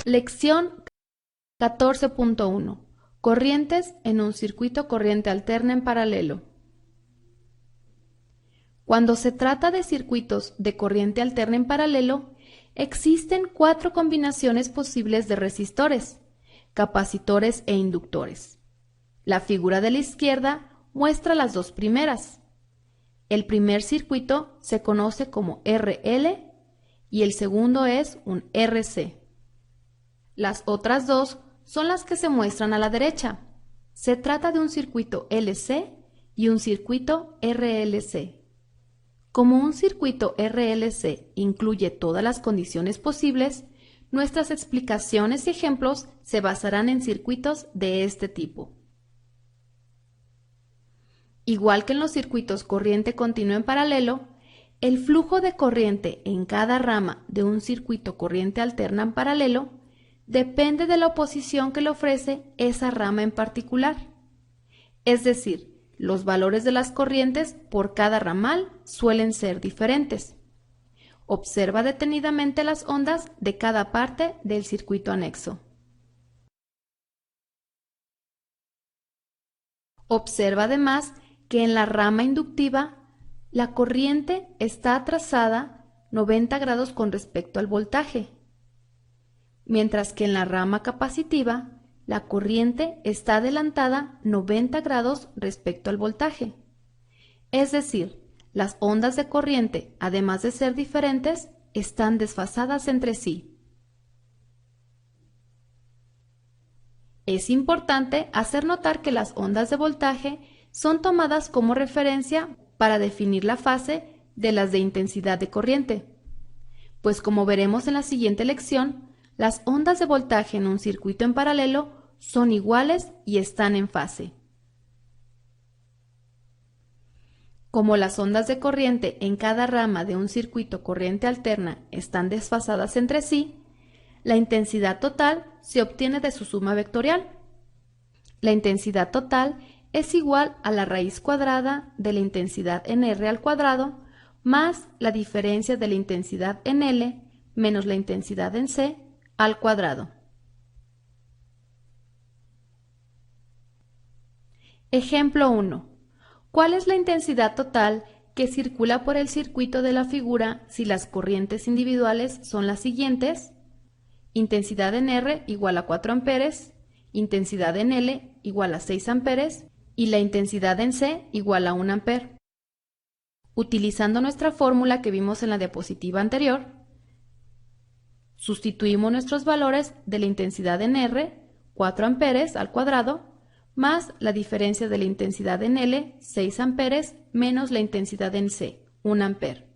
Lección 14.1. Corrientes en un circuito corriente alterna en paralelo. Cuando se trata de circuitos de corriente alterna en paralelo, existen 4 combinaciones posibles de resistores, capacitores e inductores. La figura de la izquierda muestra las 2 primeras. El primer circuito se conoce como RL y el segundo es un RC. Las otras 2 son las que se muestran a la derecha. Se trata de un circuito LC y un circuito RLC. Como un circuito RLC incluye todas las condiciones posibles, nuestras explicaciones y ejemplos se basarán en circuitos de este tipo. Igual que en los circuitos corriente continua en paralelo, el flujo de corriente en cada rama de un circuito corriente alterna en paralelo depende de la oposición que le ofrece esa rama en particular. Es decir, los valores de las corrientes por cada ramal suelen ser diferentes. Observa detenidamente las ondas de cada parte del circuito anexo. Observa además que en la rama inductiva la corriente está trazada 90 grados con respecto al voltaje, mientras que en la rama capacitiva la corriente está adelantada 90 grados respecto al voltaje. Es decir, las ondas de corriente, además de ser diferentes, están desfasadas entre sí. Es importante hacer notar que las ondas de voltaje son tomadas como referencia para definir la fase de las de intensidad de corriente, pues como veremos en la siguiente lección, las ondas de voltaje en un circuito en paralelo son iguales y están en fase. Como las ondas de corriente en cada rama de un circuito corriente alterna están desfasadas entre sí, la intensidad total se obtiene de su suma vectorial. La intensidad total es igual a la raíz cuadrada de la intensidad en R al cuadrado más la diferencia de la intensidad en L menos la intensidad en C al cuadrado. Ejemplo 1. ¿Cuál es la intensidad total que circula por el circuito de la figura si las corrientes individuales son las siguientes? Intensidad en R igual a 4 amperes, intensidad en L igual a 6 amperes y la intensidad en C igual a 1 amper. Utilizando nuestra fórmula que vimos en la diapositiva anterior, sustituimos nuestros valores de la intensidad en R, 4 amperes al cuadrado, más la diferencia de la intensidad en L, 6 amperes, menos la intensidad en C, 1 amper.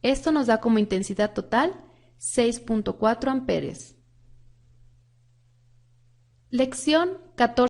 Esto nos da como intensidad total 6.4 amperes. Lección 14.